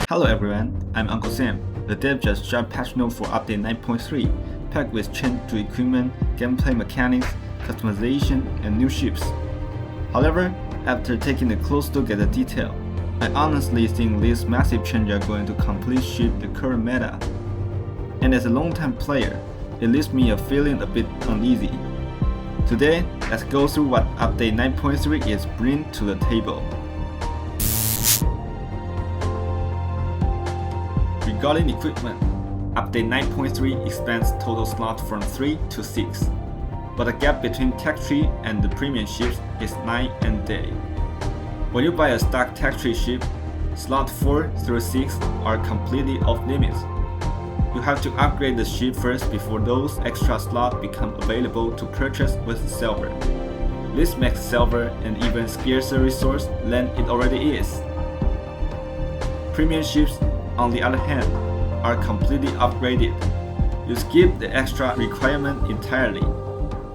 Hello everyone, I'm UncleSam. The dev just dropped patch note for update 9.3, packed with change to equipment, gameplay mechanics, customization, and new ships. However, after taking a close look at the detail, I honestly think these massive changes are going to completely shift the current meta. And as a long-time player, it leaves me feeling a bit uneasy. Today, let's go through what update 9.3 is bringing to the table. Regarding equipment, update 9.3 expands total slots from 3 to 6, but the gap between tech tree and the premium ships is night and day. When you buy a stock tech tree ship, slot 4 through 6 are completely off limits. You have to upgrade the ship first before those extra slots become available to purchase with silver. This makes silver an even scarcer resource than it already is. Premium ships, on the other hand, are completely upgraded. You skip the extra requirement entirely,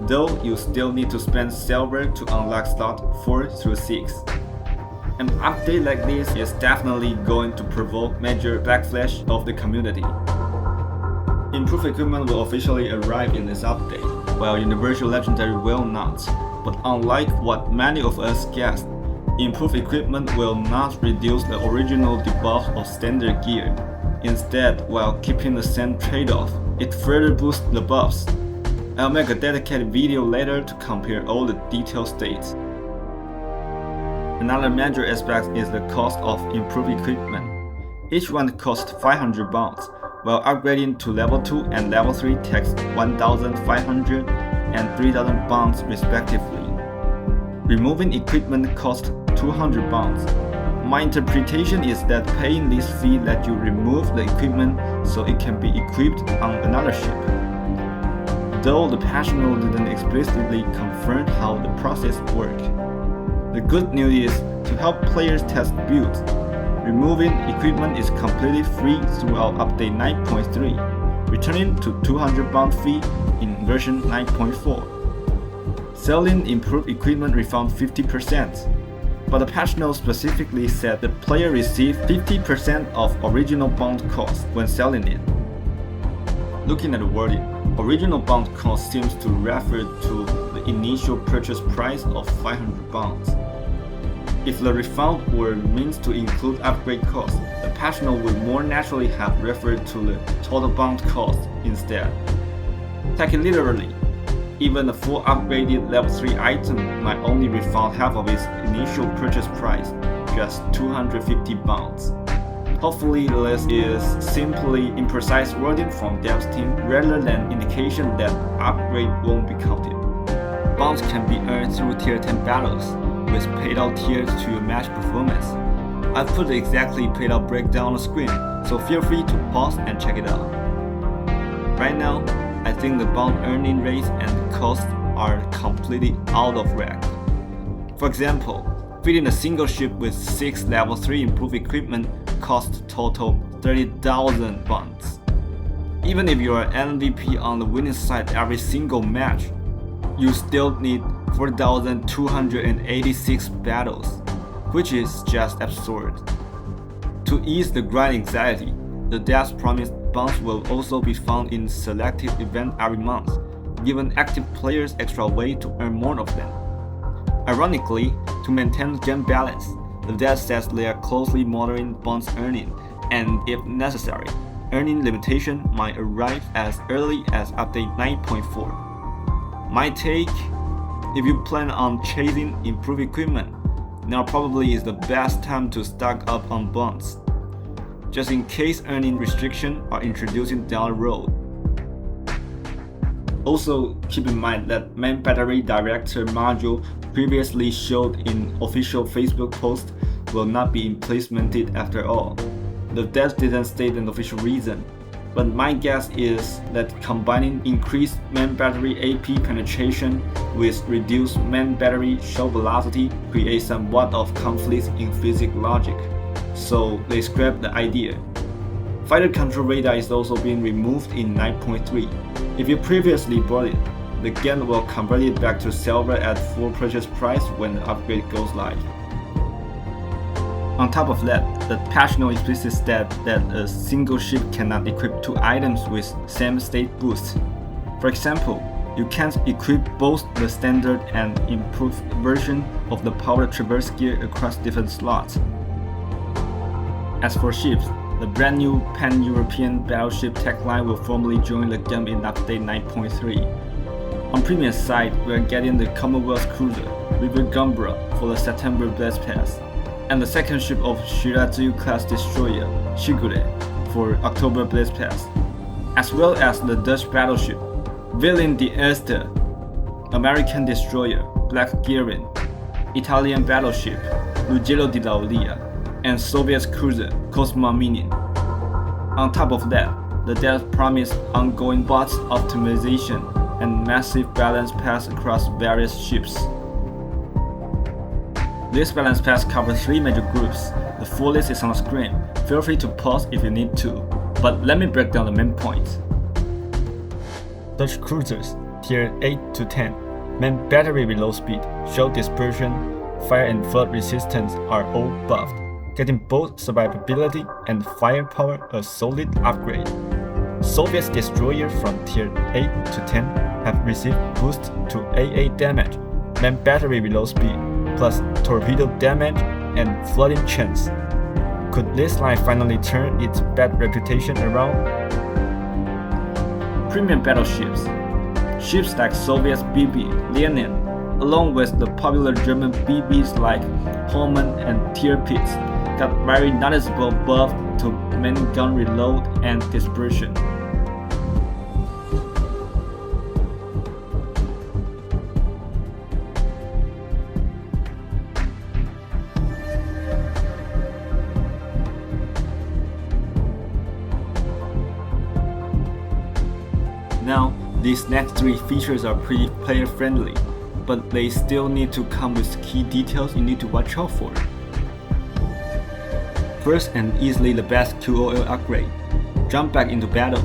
though you still need to spend silver to unlock slot 4 through 6. An update like this is definitely going to provoke major backlash of the community. Improved equipment will officially arrive in this update, while Universal Legendary will not. But unlike what many of us guessed, improved equipment will not reduce the original debuff of standard gear. Instead, while keeping the same trade-off, it further boosts the buffs. I'll make a dedicated video later to compare all the detailed states. Another major aspect is the cost of improved equipment. Each one costs 500 bonds, while upgrading to level 2 and level 3 takes 1,500 and 3,000 bonds respectively. Removing equipment costs 200 bonds. My interpretation is that paying this fee lets you remove the equipment so it can be equipped on another ship. Though the patch note didn't explicitly confirm how the process works. The good news is to help players test builds. Removing equipment is completely free throughout update 9.3, returning to 200 bond fee in version 9.4. Selling improved equipment refund 50%, but the patch note specifically said the player received 50% of original bond cost when selling it. Looking at the wording, original bond cost seems to refer to the initial purchase price of 500 bonds. If the refund were meant to include upgrade costs, the patch note would more naturally have referred to the total bond cost instead. Taken literally, even a full upgraded level 3 item might only refund half of its initial purchase price, just 250 bonds. Hopefully this is simply imprecise wording from dev's team rather than indication that upgrade won't be counted. Bonds can be earned through tier 10 battles, with paid out tiers to your match performance. I've put the exactly paid out breakdown on the screen, so feel free to pause and check it out. Right now, I think the bond earning rates and costs are completely out of whack. For example, fitting a single ship with 6 level 3 improved equipment costs total 30,000 bonds. Even if you are MVP on the winning side every single match, you still need 4,286 battles, which is just absurd. To ease the grind anxiety, the devs promised bonds will also be found in selected events every month, giving active players extra way to earn more of them. Ironically, to maintain game balance, the devs says they are closely monitoring bonds earning, and if necessary, earning limitation might arrive as early as update 9.4. My take: if you plan on chasing improved equipment, now probably is the best time to stock up on bonds, just in case earning restrictions are introducing down the road. Also, keep in mind that main battery director module previously showed in official Facebook post will not be implemented after all. The devs didn't state an official reason, but my guess is that combining increased main battery AP penetration with reduced main battery show velocity creates somewhat of conflict in physics logic, so they scrapped the idea. Fighter control radar is also being removed in 9.3. If you previously bought it, the game will convert it back to silver at full purchase price when the upgrade goes live. On top of that, the patch note explicitly states that a single ship cannot equip two items with same state boost. For example, you can't equip both the standard and improved version of the power traverse gear across different slots. As for ships, the brand new pan-European battleship tagline will formally join the game in update 9.3. On premium side, we are getting the Commonwealth cruiser, River Gumbra, for the September Blitz Pass, and the second ship of Shirazu class destroyer, Shigure, for October Blitz Pass, as well as the Dutch battleship, Villain d'Este, American destroyer, Black Gearin, Italian battleship, Lugero di Laulia, and Soviet cruiser, Cosma Minin. On top of that, the devs promise ongoing bots optimization and massive balance pass across various ships. This balance pass covers 3 major groups. The full list is on the screen. Feel free to pause if you need to, but let me break down the main points. Dutch cruisers, tier 8 to 10, main battery reload speed, shell dispersion, fire and flood resistance are all buffed, getting both survivability and firepower a solid upgrade. Soviet destroyers from tier 8 to 10 have received boost to AA damage, main battery reload speed, plus torpedo damage and flooding chance. Could this line finally turn its bad reputation around? Premium battleships. Ships like Soviet BB, Lenin, along with the popular German BBs like Pullman and Tirpitz, got very noticeable buff to main gun reload and dispersion. Now, these next 3 features are pretty player friendly, but they still need to come with key details you need to watch out for. First and easily the best QOL upgrade, jump back into battle.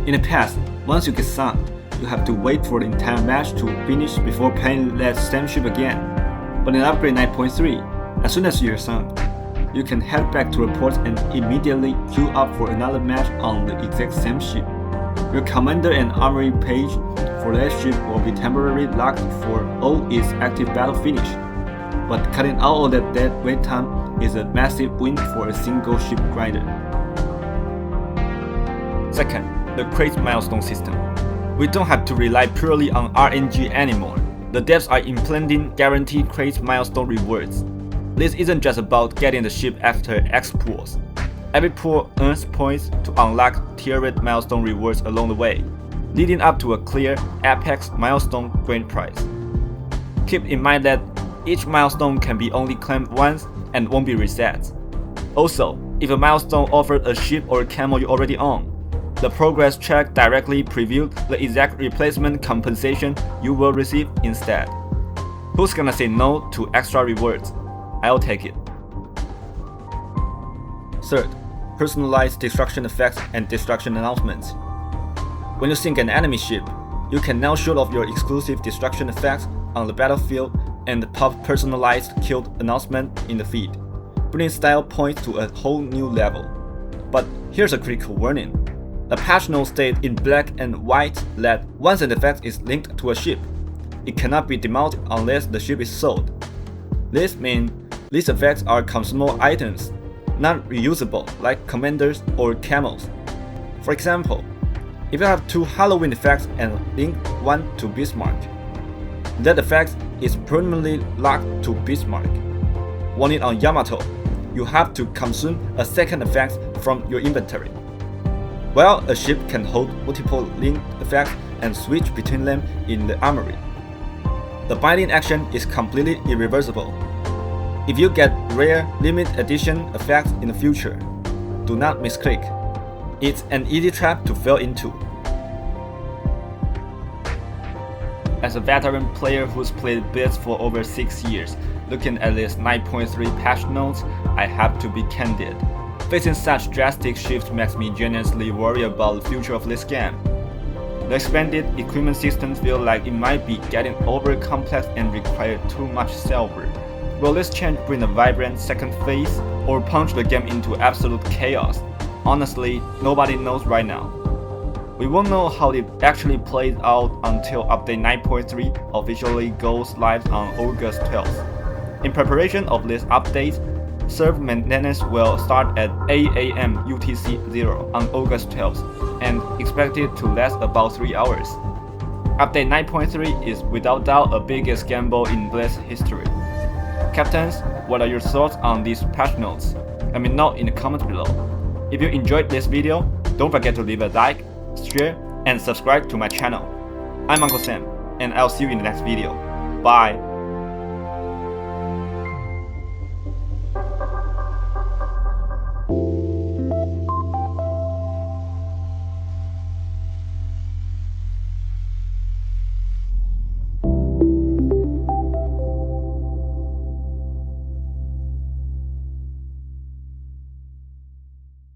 In the past, once you get sunk, you have to wait for the entire match to finish before playing that same ship again. But in upgrade 9.3, as soon as you're sunk, you can head back to reports and immediately queue up for another match on the exact same ship. Your commander and armory page for that ship will be temporarily locked for all its active battle finish, but cutting out all that dead wait time is a massive win for a single ship grinder. Second, the crate milestone system. We don't have to rely purely on RNG anymore. The devs are implementing guaranteed crate milestone rewards. This isn't just about getting the ship after X pools. Every pool earns points to unlock tiered milestone rewards along the way, leading up to a clear Apex milestone grand prize. Keep in mind that each milestone can be only claimed once and won't be reset. Also, if a milestone offered a ship or camo you already own, the progress track directly previewed the exact replacement compensation you will receive instead. Who's gonna say no to extra rewards? I'll take it. Third, personalized destruction effects and destruction announcements. When you sink an enemy ship, you can now show off your exclusive destruction effects on the battlefield and pop personalized kill announcement in the feed, bringing style points to a whole new level. But here's a critical warning. The patch note states in black and white that once an effect is linked to a ship, it cannot be demounted unless the ship is sold. This means these effects are consumable items, not reusable like commanders or camos. For example, if you have 2 Halloween effects and link one to Bismarck, that effect is permanently locked to Bismarck. Warning on Yamato, you have to consume a second effect from your inventory. While a ship can hold multiple linked effects and switch between them in the armory, the binding action is completely irreversible. If you get rare limited edition effects in the future, do not misclick. It's an easy trap to fall into. As a veteran player who's played Blitz for over 6 years, looking at this 9.3 patch notes, I have to be candid. Facing such drastic shifts makes me genuinely worry about the future of this game. The expanded equipment system feels like it might be getting over complex and require too much silver. Will this change bring a vibrant second phase or plunge the game into absolute chaos? Honestly, nobody knows right now. We won't know how it actually plays out until update 9.3 officially goes live on August 12th. In preparation of this update, server maintenance will start at 8 AM UTC 0 on August 12th and expected to last about 3 hours. Update 9.3 is without doubt the biggest gamble in Blitz history. Captains, what are your thoughts on these patch notes? Let me know in the comments below. If you enjoyed this video, don't forget to leave a like, share, and subscribe to my channel. I'm UncleSam, and I'll see you in the next video. Bye!